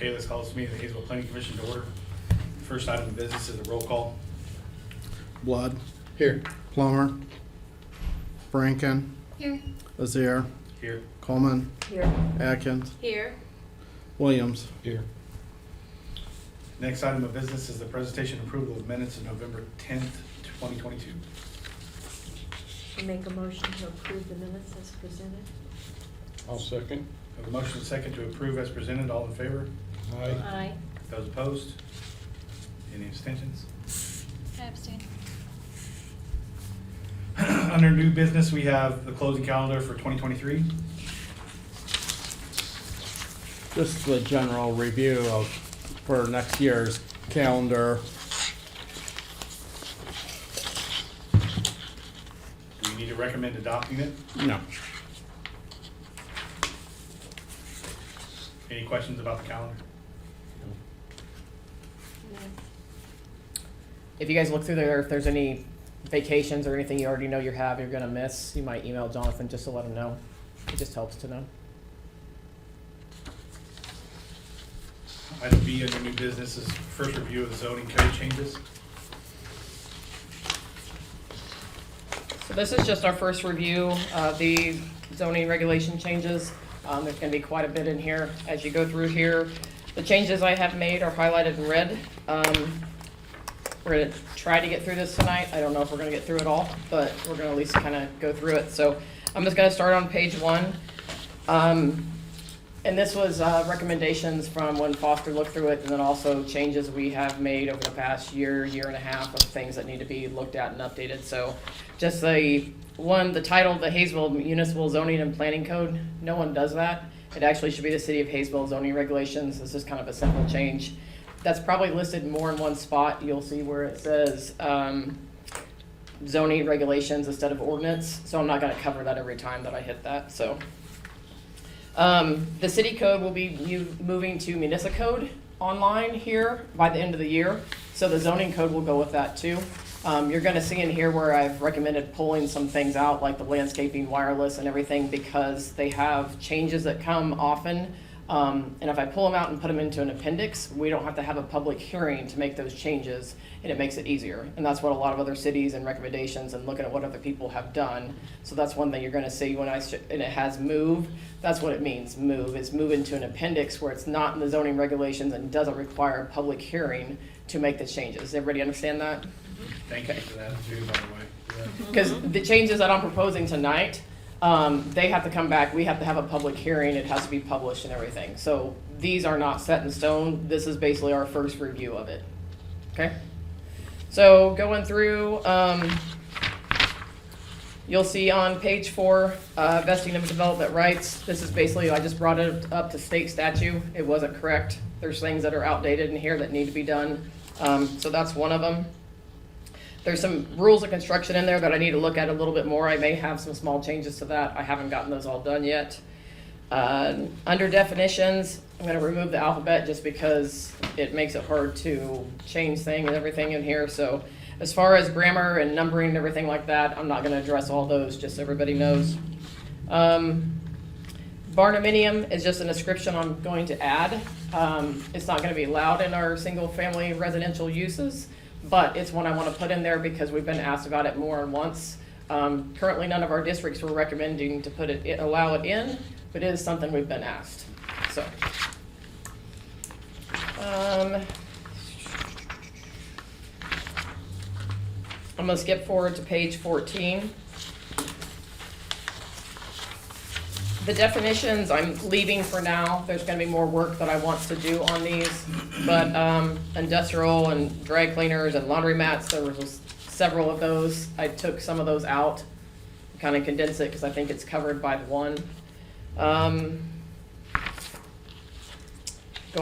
Okay, let's call this meeting of the Haysville Planning Commission to order. First item of business is a roll call. Blood, Here. Plummer, Branken, Here. Azier, Here. Coleman, Here. Atkins, Here. Williams. Here. Next item of business is the presentation and approval of minutes of November 10th, 2022. I make a motion to approve the minutes as presented. I'll second. We have a motion and second to approve as presented. All in favor? Aye. Aye. Those opposed? Any abstentions? I abstain. Under new business, we have the closing calendar for 2023. Just the general review of, for next year's calendar. Do we need to recommend adopting it? No. Any questions about the calendar? If you guys look through there, if there's any vacations or anything you already know you're gonna miss, you might email Jonathan just to let him know. It just helps to know. Item B under new business is first review of the zoning code changes. So this is just our first review of the zoning regulation changes. There's gonna be quite a bit in here as you go through here. The changes I have made are highlighted in red. We're gonna try to get through this tonight. I don't know if we're gonna get through it all, but we're gonna at least kind of go through it. So I'm just gonna start on page 1. And this was recommendations from when Foster looked through it, and then also changes we have made over the past year, year and a half of things that need to be looked at and updated. So just the title, the Haysville Municipal Zoning and Planning Code, no one does that. It actually should be the City of Haysville zoning regulations. This is kind of a simple change. That's probably listed more in one spot. You'll see where it says zoning regulations instead of ordinance. So I'm not gonna cover that every time that I hit that, so. The city code will be moving to Municicode online here by the end of the year. So the zoning code will go with that too. You're gonna see in here where I've recommended pulling some things out, like the landscaping, wireless and everything, because they have changes that come often. And if I pull them out and put them into an appendix, we don't have to have a public hearing to make those changes, and it makes it easier. And that's what a lot of other cities and recommendations and looking at what other people have done. So that's one thing you're gonna see when and it has move, that's what it means, move. It's move into an appendix where it's not in the zoning regulations and doesn't require a public hearing to make the changes. Does everybody understand that? Thank you for that too, by the way. Yeah. Because the changes that I'm proposing tonight, they have to come back, we have to have a public hearing, it has to be published and everything. So these are not set in stone, this is basically our first review of it, okay? So going through, you'll see on page 4, vesting of development rights. This is basically, I just brought it up to state statute, it wasn't correct. There's things that are outdated in here that need to be done, so that's one of them. There's some rules of construction in there that I need to look at a little bit more. I may have some small changes to that. I haven't gotten those all done yet. Under definitions, I'm gonna remove the alphabet just because it makes it hard to change things and everything in here. So as far as grammar and numbering and everything like that, I'm not gonna address all those, just so everybody knows. Barnuminium is just an description I'm going to add. It's not gonna be allowed in our single family residential uses, but it's one I want to put in there because we've been asked about it more than once. Currently, none of our districts were recommending to allow it in, but it is something we've been asked. So, I'm gonna skip forward to page 14. The definitions I'm leaving for now. There's gonna be more work that I want to do on these, but industrial and dry cleaners and laundromats, there was several of those. I took some of those out, kind of condensed it because I think it's covered by one. Going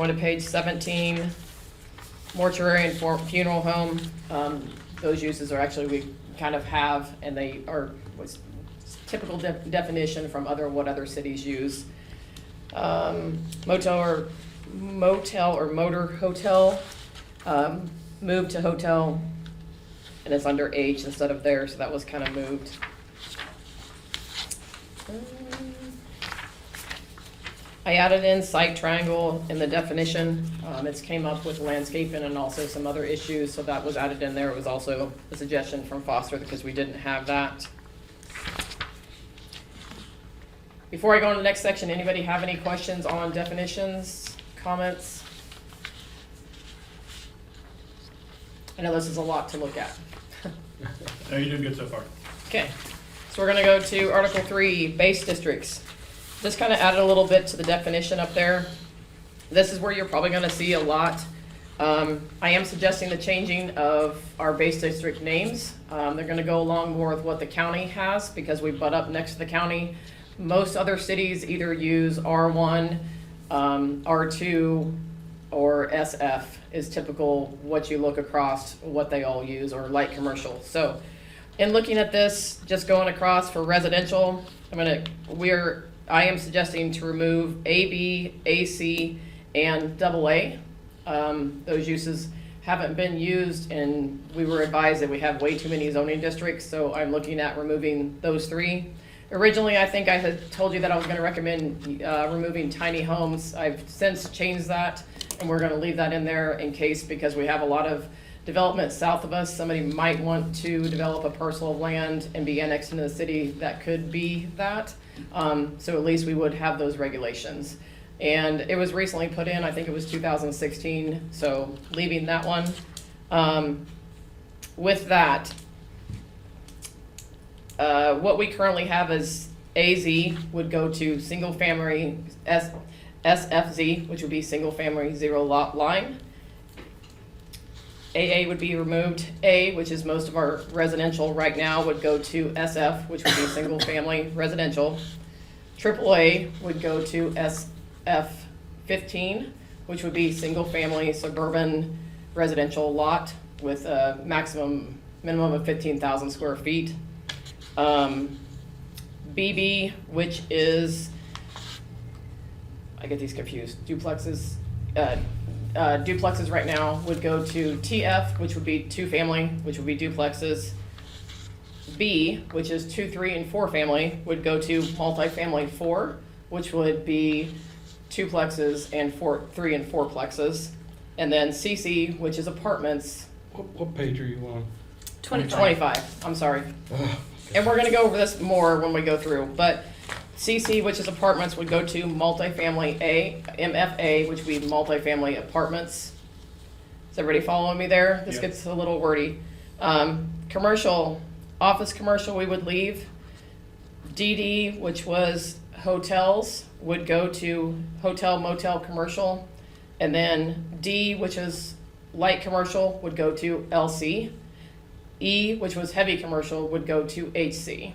to page 17, mortuary and funeral home. Those uses are actually, we kind of have, and they are typical definition from what other cities use. Motel or motor hotel, moved to hotel, and it's under H instead of there, so that was kind of moved. I added in site triangle in the definition. It's came up with landscaping and also some other issues, so that was added in there. It was also a suggestion from Foster because we didn't have that. Before I go on to the next section, anybody have any questions on definitions, comments? I know this is a lot to look at. No, you're doing good so far. Okay, so we're gonna go to Article 3, base districts. Just kind of added a little bit to the definition up there. This is where you're probably gonna see a lot. I am suggesting the changing of our base district names. They're gonna go along more with what the county has because we butt up next to the county. Most other cities either use R1, R2, or SF is typical what you look across, what they all use, or light commercial. So in looking at this, just going across for residential, I am suggesting to remove AB, AC, and AA. Those uses haven't been used, and we were advised that we have way too many zoning districts, so I'm looking at removing those 3. Originally, I think I had told you that I was gonna recommend removing tiny homes. I've since changed that, and we're gonna leave that in there in case, because we have a lot of development south of us. Somebody might want to develop a parcel of land and be annexed into the city. That could be that. So at least we would have those regulations. And it was recently put in, I think it was 2016, so leaving that one. With that, what we currently have is AZ would go to single family, SFZ, which would be single family 0 lot line. AA would be removed. A, which is most of our residential right now, would go to SF, which would be single family residential. AAA would go to SF15, which would be single family suburban residential lot with a minimum of 15,000 square feet. BB, which is, I get these confused, duplexes. Duplexes right now would go to TF, which would be 2 family, which would be duplexes. B, which is 2, 3, and 4 family, would go to multifamily 4, which would be 2plexes and 3 and 4plexes. And then CC, which is apartments. What page are you on? 25, I'm sorry. And we're gonna go over this more when we go through, but CC, which is apartments, would go to multifamily A, MFA, which would be multifamily apartments. Is everybody following me there? This Yeah. gets a little wordy. Commercial, office commercial we would leave. DD, which was hotels, would go to hotel, motel, commercial. And then D, which is light commercial, would go to LC. E, which was heavy commercial, would go to HC.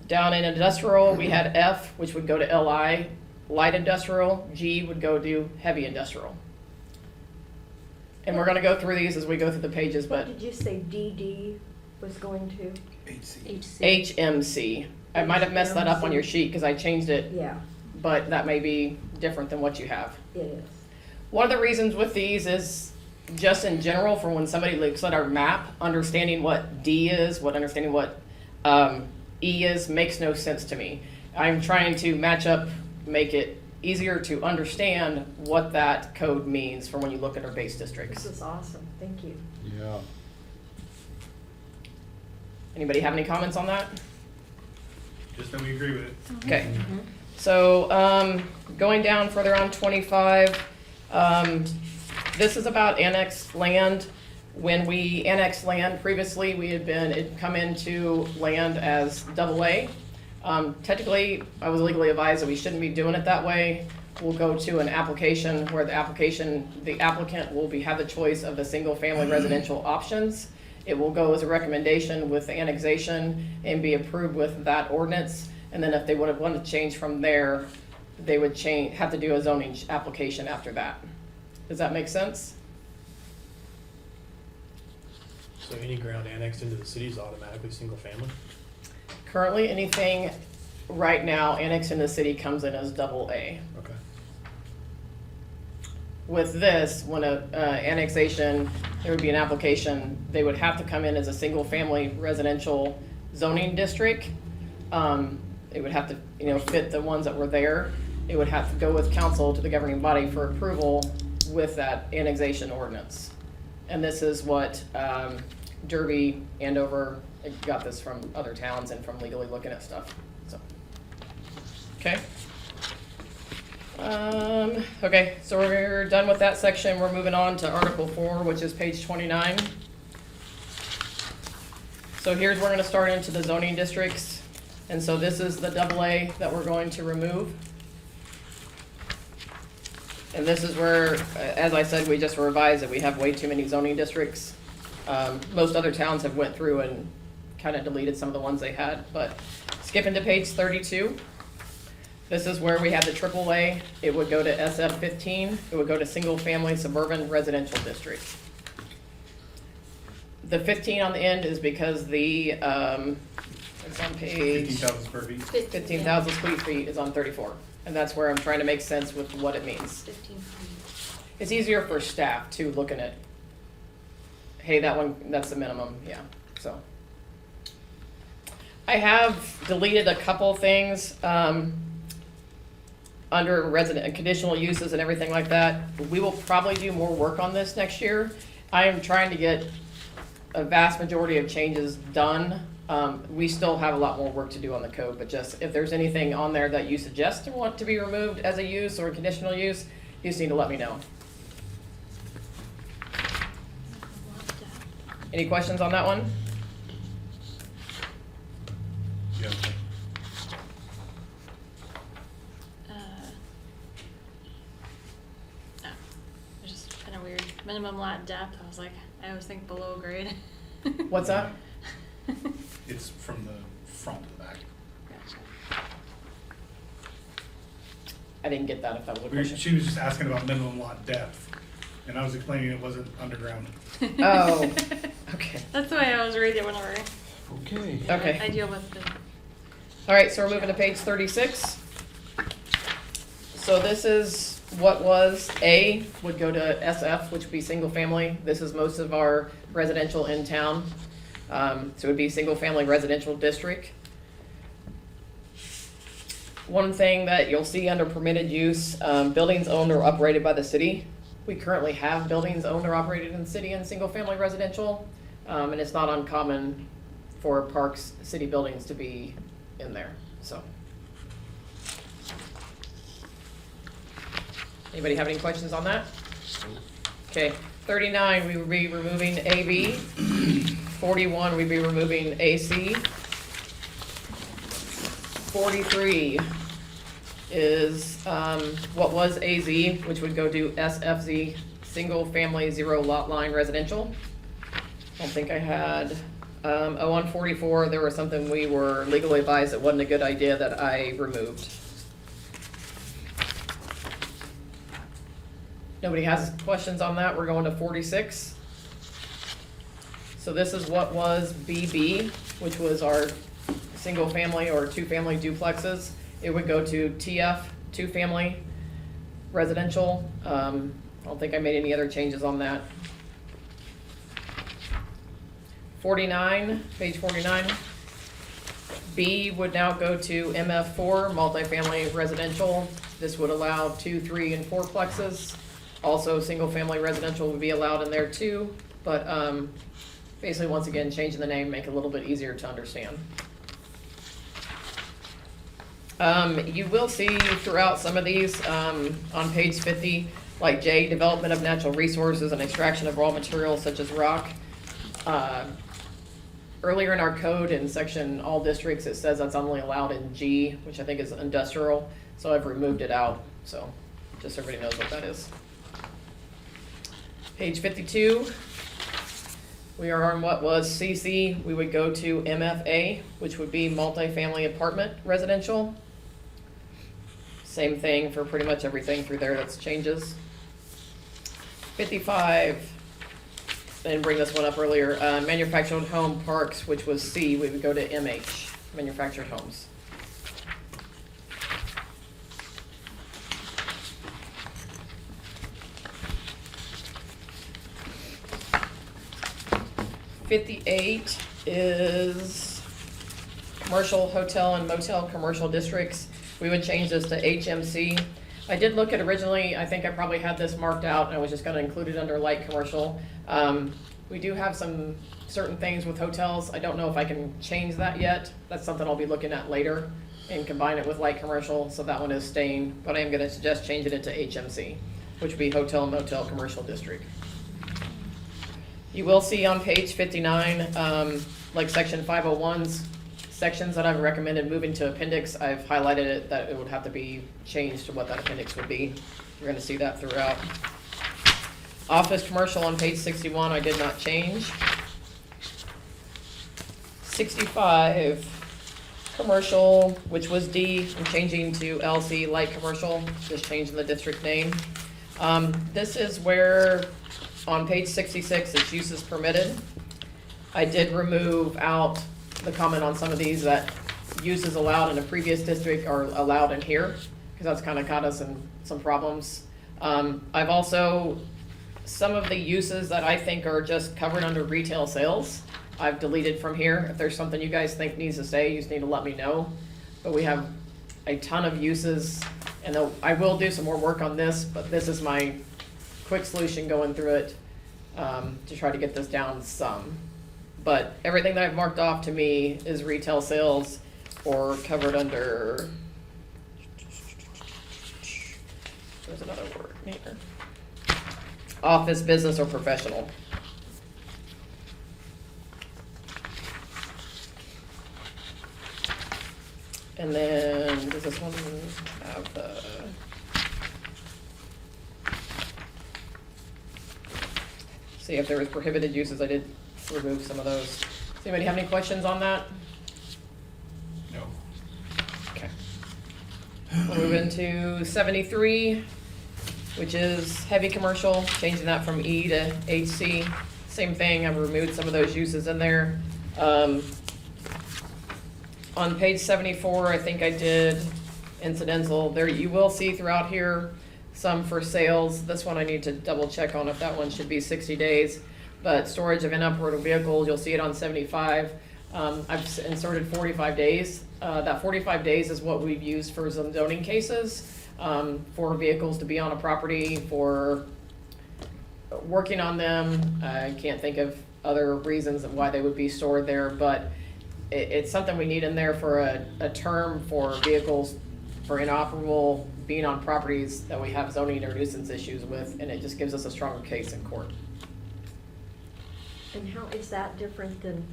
Down in industrial, we had F, which would go to LI, light industrial. G would go to heavy industrial. And we're gonna go through these as we go through the pages, What but did you say DD was going to? HC. HMC. I might have messed that up on your sheet because I changed it, Yeah, but that may be different than what you have. it is. One of the reasons with these is just in general, for when somebody looks at our map, understanding what D is, understanding what E is, makes no sense to me. I'm trying to match up, make it easier to understand what that code means for when you look at our base This districts. is awesome, thank you. Yeah. Anybody have any comments on that? Just that we agree with it. Okay, so, going down further on 25, this is about annexed land. When we annexed land previously, it'd come into land as AA. Technically, I was legally advised that we shouldn't be doing it that way. We'll go to an application where the applicant will have the choice of the single-family residential options. It will go as a recommendation with the annexation and be approved with that ordinance. And then if they would have wanted to change from there, they would have to do a zoning application after that. Does that make sense? So any ground annexed into the city is automatically single family? Currently, anything right now annexed in the city comes in as AA. Okay. With this, when annexation, there would be an application, they would have to come in as a single-family residential zoning district. It would have to, fit the ones that were there. it would have to go with council to the governing body for approval with that annexation ordinance. And this is what Derby, Andover, I got this from other towns and from legally looking at stuff, so. Okay. Okay, so we're done with that section. We're moving on to Article 4, which is page 29. So here's, we're gonna start into the zoning districts. And so this is the AA that we're going to remove. And this is where, as I said, we just revised it. We have way too many zoning districts. Most other towns have went through and kind of deleted some of the ones they had, but skipping to page 32. This is where we have the AAA. It would go to SF15. It would go to single-family suburban residential district. The 15 on the end is because the, it's on page, 15,000 square feet. 15,000 square feet is on 34. And that's where I'm trying to make sense with what it means. 15 feet. It's easier for staff too, looking at, hey, that one, that's the minimum, yeah, so. I have deleted a couple things, under resident and conditional uses and everything like that. We will probably do more work on this next year. I am trying to get a vast majority of changes done. We still have a lot more work to do on the code, but just if there's anything on there that you suggest to want to be removed as a use or a conditional use, you just need to let me know. Any questions on that one? Yeah. It's just kind of weird. Minimum lot depth, I was like, I always think below grade. What's that? It's from the front to the back. Gotcha. I didn't get that, if that was a question. She was just asking about minimum lot depth, and I was explaining it wasn't underground. Oh, okay. That's the way I was reading it whenever Okay. Okay. I deal with the. All right, so we're moving to page 36. So this is what was A, would go to SF, which would be single family. This is most of our residential in town. So it would be single family residential district. One thing that you'll see under permitted use, buildings owned or operated by the city. We currently have buildings owned or operated in the city in single family residential. And it's not uncommon for parks, city buildings to be in there, so. Anybody have any questions on that? Okay, 39, we would be removing AB. 41, we'd be removing AC. 43 is what was AZ, which would go to SFZ, single family zero lot line residential. I don't think I had, on 44, there was something we were legally advised that wasn't a good idea that I removed. Nobody has questions on that, we're going to 46. So this is what was BB, which was our single family or two family duplexes. It would go to TF, two family residential. I don't think I made any other changes on that. 49, page 49. B would now go to MF4, multifamily residential. This would allow 2, 3, and 4 plexes. Also, single family residential would be allowed in there too, but basically, once again, changing the name, make it a little bit easier to understand. You will see throughout some of these, on page 50, like J, development of natural resources and extraction of raw materials such as rock. Earlier in our code in section all districts, it says that's only allowed in G, which I think is industrial, so I've removed it out, so just so everybody knows what that is. Page 52, we are on what was CC. We would go to MFA, which would be multifamily apartment residential. Same thing for pretty much everything through there, that's changes. 55, I didn't bring this one up earlier, manufactured home parks, which was C, we would go to MH, manufactured homes. '58 is commercial hotel and motel commercial districts. we would change this to HMC. I did look at originally, I think I probably had this marked out, and I was just gonna include it under light commercial. We do have some certain things with hotels. I don't know if I can change that yet. That's something I'll be looking at later and combine it with light commercial, so that one is staying. But I am gonna suggest changing it to HMC, which would be Hotel Motel Commercial District. You will see on page 59, like section 501's sections that I've recommended moving to appendix. I've highlighted it that it would have to be changed to what that appendix would be. You're gonna see that throughout. Office commercial on page 61, I did not change. 65, commercial, which was D, I'm changing to LC, light commercial, just changing the district name. This is where, on page 66, it's uses permitted. I did remove out the comment on some of these that uses allowed in a previous district are allowed in here, because that's kind of got us in some problems. I've also, some of the uses that I think are just covered under retail sales, I've deleted from here. If there's something you guys think needs to stay, you just need to let me know. But we have a ton of uses, and I will do some more work on this, but this is my quick solution going through it to try to get this down some. But everything that I've marked off to me is retail sales or covered under, there's another word here. Office, business, or professional. And then, does this one have the? See if there was prohibited uses, I did remove some of those. Does anybody have any questions on that? No. Okay. We'll move into 73, which is heavy commercial, changing that from E to HC. Same thing, I've removed some of those uses in there. On page 74, I think I did incidental. There, you will see throughout here some for sales. This one I need to double check on if that one should be 60 days. But storage of inoperable vehicles, you'll see it on 75. I've inserted 45 days. That 45 days is what we've used for some zoning cases, for vehicles to be on a property, for working on them. I can't think of other reasons of why they would be stored there, but it's something we need in there for a term for vehicles for inoperable being on properties that we have zoning or nuisance issues with, and it just gives us a stronger case in court. And how is that different than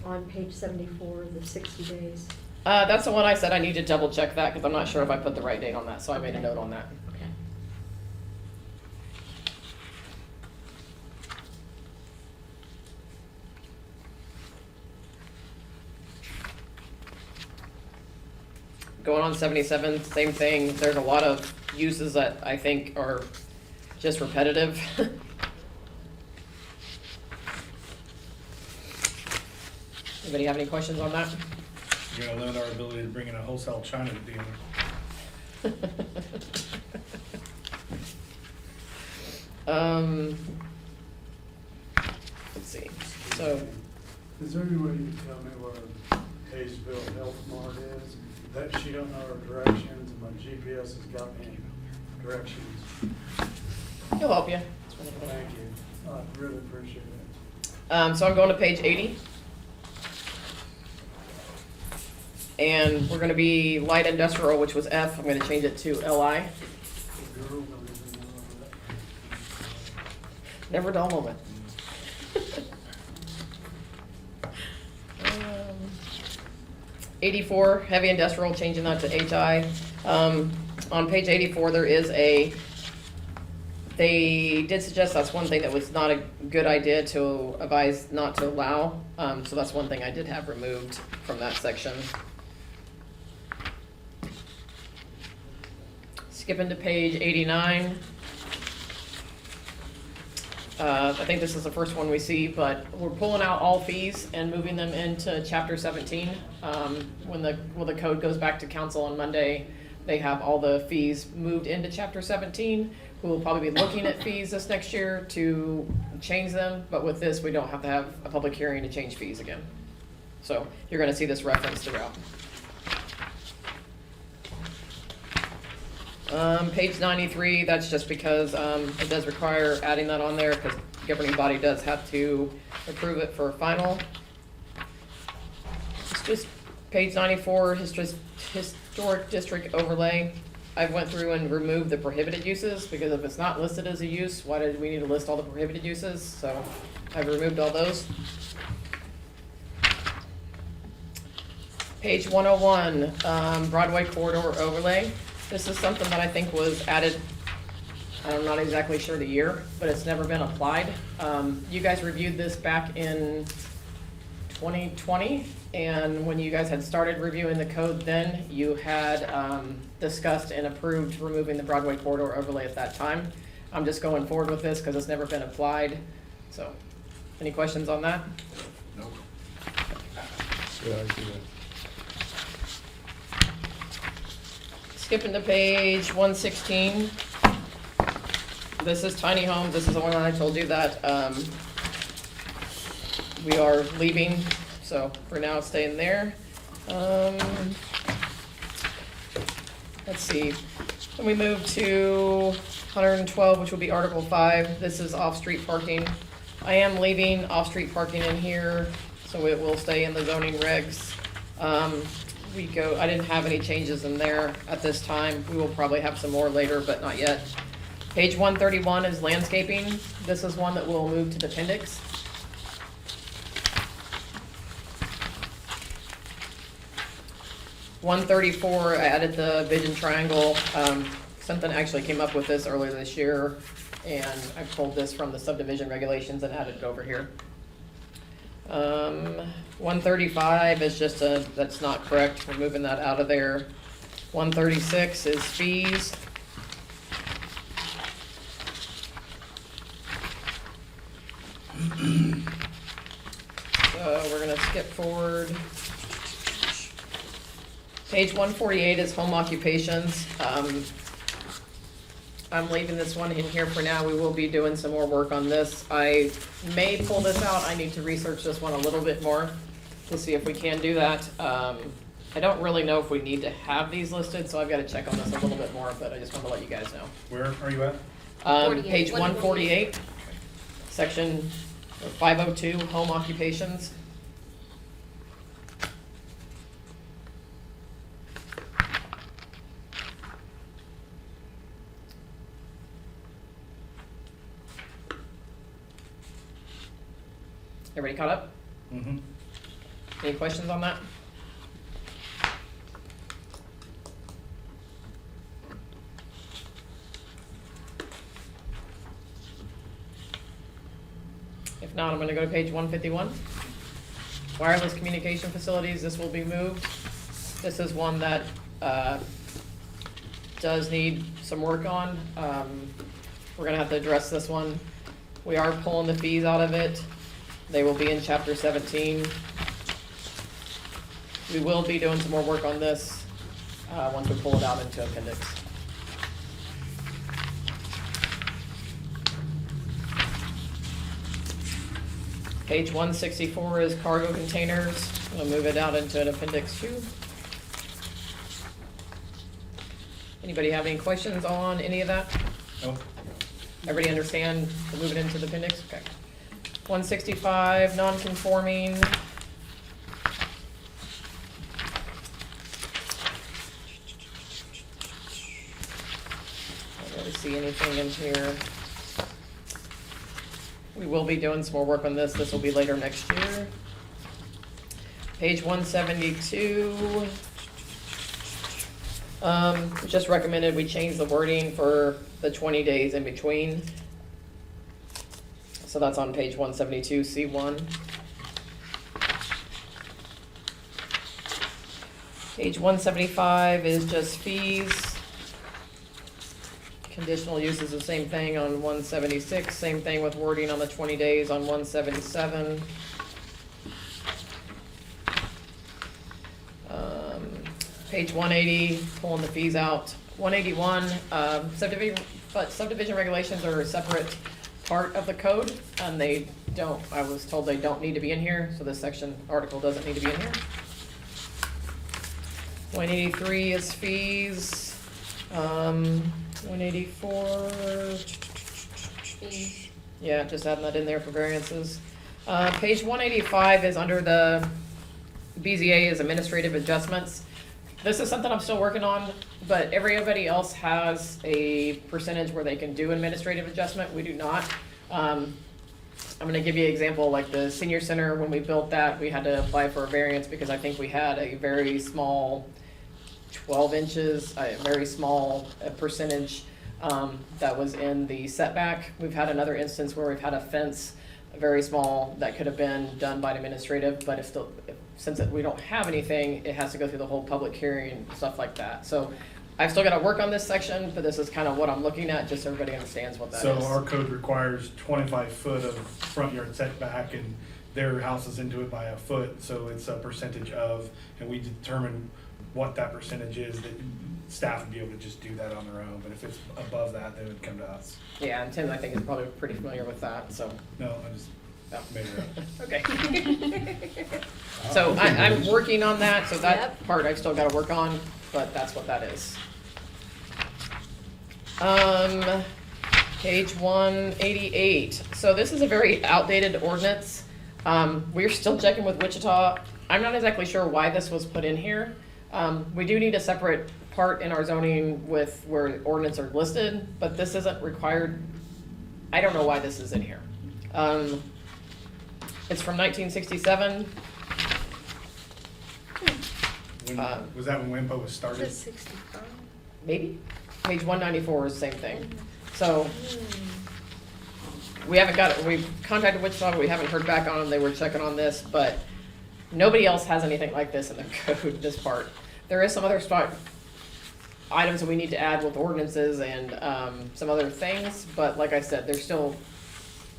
on page 74, the 60 days? That's the one I said I need to double check that because I'm not sure if I put the right date on that, so I made a Okay. note on that. Okay. Going on 77, same thing. There's a lot of uses that I think are just repetitive. Anybody have any questions on that? You're gonna limit our ability to bring in a wholesale China dealer. Let's see, so, Is there any way you can tell me where Haysville Health Mart is? That she don't know her directions, and my GPS has got me directions. he'll help you. Thank you. I really appreciate it. So I'm going to page 80. And we're gonna be light industrial, which was F, I'm gonna change it to LI. The girl don't even know that. Never a dull moment. 84, heavy industrial, changing that to HI. On page 84, there is they did suggest that's one thing that was not a good idea to advise not to allow. So that's one thing I did have removed from that section. Skipping to page 89. I think this is the first one we see, but we're pulling out all fees and moving them into chapter 17. When the code goes back to council on Monday, they have all the fees moved into chapter 17. We will probably be looking at fees this next year to change them, but with this, we don't have to have a public hearing to change fees again. So you're gonna see this reference throughout. Page 93, that's just because it does require adding that on there because the governing body does have to approve it for final. It's just page 94, historic district overlay. I went through and removed the prohibited uses because if it's not listed as a use, why did we need to list all the prohibited uses? So I've removed all those. Page 101, Broadway corridor overlay. This is something that I think was added, I'm not exactly sure the year, but it's never been applied. You guys reviewed this back in 2020, and when you guys had started reviewing the code then, you had discussed and approved removing the Broadway corridor overlay at that time. I'm just going forward with this because it's never been applied. So, any questions on that? Nope. Good idea. Skipping to page 116. This is tiny homes. This is the one that I told you that we are leaving. So for now, it's staying there. Let's see. Then we move to 112, which will be Article 5. This is off-street parking. I am leaving off-street parking in here, so it will stay in the zoning regs. I didn't have any changes in there at this time. We will probably have some more later, but not yet. Page 131 is landscaping. This is one that will move to the appendix. .134, I added the vision triangle. Something actually came up with this earlier this year, and I pulled this from the subdivision regulations and added it over here. 135 is just that's not correct. We're moving that out of there. 136 is fees. So we're gonna skip forward. Page 148 is home occupations. I'm leaving this one in here for now. We will be doing some more work on this. I may pull this out. I need to research this one a little bit more to see if we can do that. I don't really know if we need to have these listed, so I've got to check on this a little bit more, but I just want to let you guys know. Where are you at? 48, Page 148, section 502, home occupations. Everybody caught up? Mm-hmm. Any questions on that? If not, I'm gonna go to page 151. Wireless communication facilities, this will be moved. This is one that does need some work on. We're gonna have to address this one. We are pulling the fees out of it. They will be in chapter 17. We will be doing some more work on this once we pull it out into appendix. Page 164 is cargo containers. We'll move it out into an appendix 2. Anybody have any questions on any of that? No. Everybody understand to move it into the appendix? Okay. 165, non-conforming. I don't really see anything in here. We will be doing some more work on this. This will be later next year. Page 172. Just recommended we change the wording for the 20 days in between. So that's on page 172, C1. Page 175 is just fees. Conditional use is the same thing on 176, same thing with wording on the 20 days on 177. Page 180, pulling the fees out. 181, subdivision regulations are a separate part of the code, and I was told they don't need to be in here, so this article doesn't need to be in here. 183 is fees. 184. Yeah, just adding that in there for variances. Page 185 is under the BZA is administrative adjustments. This is something I'm still working on, but everybody else has a percentage where they can do administrative adjustment. We do not. I'm gonna give you an example, like the senior center, when we built that, we had to apply for a variance because I think we had a very small 12 inches, a very small percentage that was in the setback. We've had another instance where we've had a fence, very small, that could have been done by an administrative, but since we don't have anything, it has to go through the whole public hearing and stuff like that. So I've still got to work on this section, but this is kind of what I'm looking at, just so everybody understands what that is. So our code requires 25 foot of front yard setback, and their house is into it by a foot, so it's a percentage of, and we determine what that percentage is, that staff would be able to just do that on their own, but if it's above that, then it would come to us. Yeah, and Tim, I think, is probably pretty familiar with that, so. No, I just made it up. Okay. So I'm working on that, so that Yep. part I've still gotta work on, but that's what that is. Page 188. So this is a very outdated ordinance. We're still checking with Wichita. I'm not exactly sure why this was put in here. We do need a separate part in our zoning with where ordinance are listed, but this isn't required. I don't know why this is in here. It's from 1967. Was that when WIMPO was Is started? it 65? Maybe. Page 194 is the same thing. So we haven't got it. We've contacted Wichita, but we haven't heard back on them. They were checking on this, but nobody else has anything like this in the code, this part. There is some other items that we need to add with ordinances and some other things, but like I said, there's still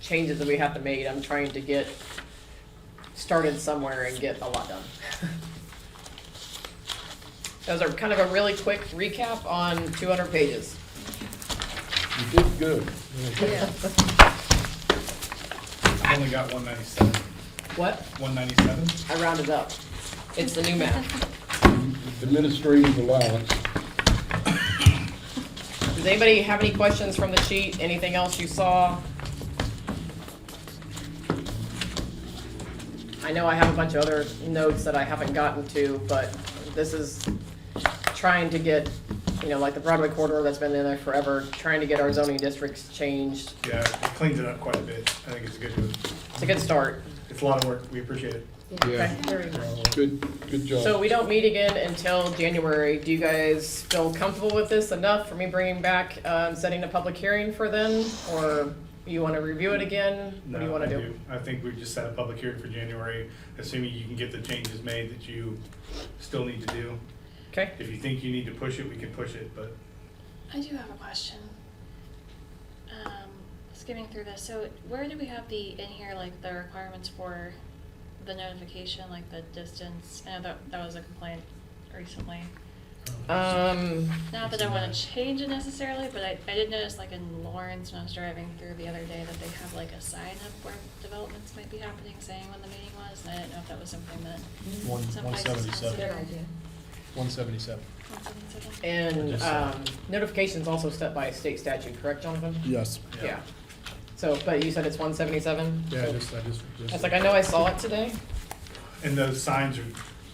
changes that we have to make. I'm trying to get started somewhere and get a lot done. That was kind of a really quick recap on 200 pages. You did good. Yeah. I've only got 197. What? 197? I rounded up. It's the new math. Administrative allowance. Does anybody have any questions from the sheet? Anything else you saw? I know I have a bunch of other notes that I haven't gotten to, but this is trying to get, like the Broadway corridor that's been in there forever, trying to get our zoning districts changed. Yeah, it cleans it up quite a bit. I think it's a good. It's a good start. It's a lot of work. We appreciate it. Yeah. Very much. Good job. So we don't meet again until January. Do you guys feel comfortable with this enough for me bringing back, setting a public hearing for then? Or you want to review it again? What do you want to do? I think we just set a public hearing for January, assuming you can get the changes made that you still need to do. Okay? If you think you need to push it, we can push it, but I do have a question. Skimming through this, so where do we have in here, like the requirements for the notification, like the distance? I know that was a complaint recently. Not that I want to change it necessarily, but I did notice, like in Lawrence, when I was driving through the other day, that they have like a sign up where developments might be happening, saying when the meeting was, and I didn't know if that was something that some places 177. Good consider. idea. 177. 177? And notification's also set by state statute, correct, Jonathan? Yes. Yeah. So, but you said it's 177? Yeah, So- I just. It's like, I know I saw it today. and those signs are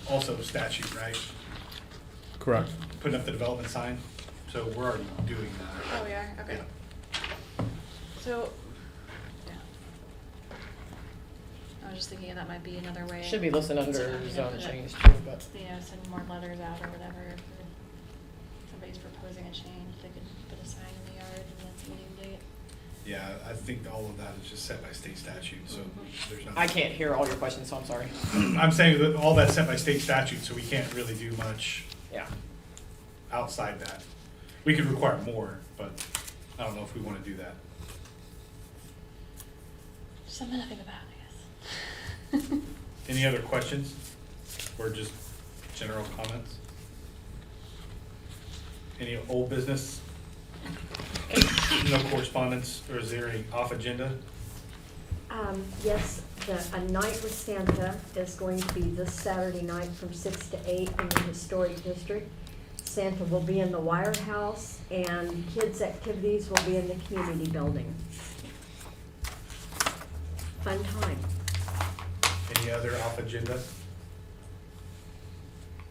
also statute, right? Correct. Putting up the development sign, so we're already doing that. Oh, we are? Okay. So, yeah. I was just thinking that might be another way. Should be listed under to, zone put it- change too, but. Send more letters out or whatever. If somebody's proposing a change, they could put a sign in the yard and that's the meeting date. Yeah, I think all of that is just set by state statute, so there's not. I can't hear all your questions, so I'm sorry. I'm saying that all that's set by state statute, so we can't really do much Yeah. outside that. We could require more, but I don't know if we want to do that. Something to think about, I guess. Any other questions or just general comments? Any old business? No correspondence, or is there any off agenda? Yes, A Night with Santa is going to be this Saturday night from 6 to 8 in the Historic District. Santa will be in the Wire House, and kids' activities will be in the community building. Fun time. Any other off agenda?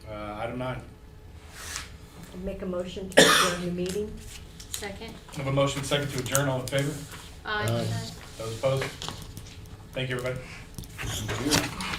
Item 9. I'll make a motion to adjourn the meeting. Second? I have a motion second to adjourn. All in favor? Aye. Those opposed? Thank you, everybody. Thank you.